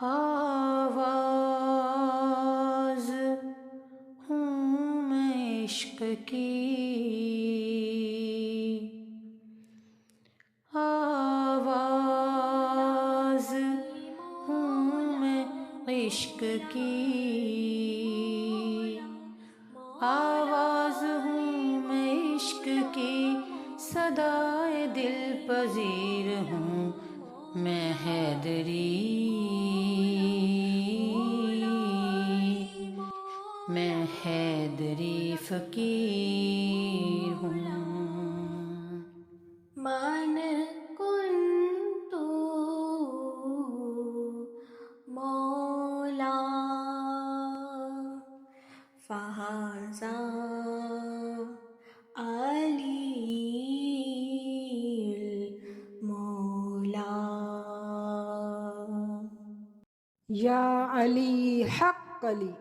آواز ہوں میں عشق کی، آواز ہوں میں عشق کی، آواز ہوں میں عشق کی، صدائے دل پذیر ہوں میں حیدری، میں حیدری فقیر ہوں۔ من كنت مولا فهذا علی المولا۔ یا علی حق علی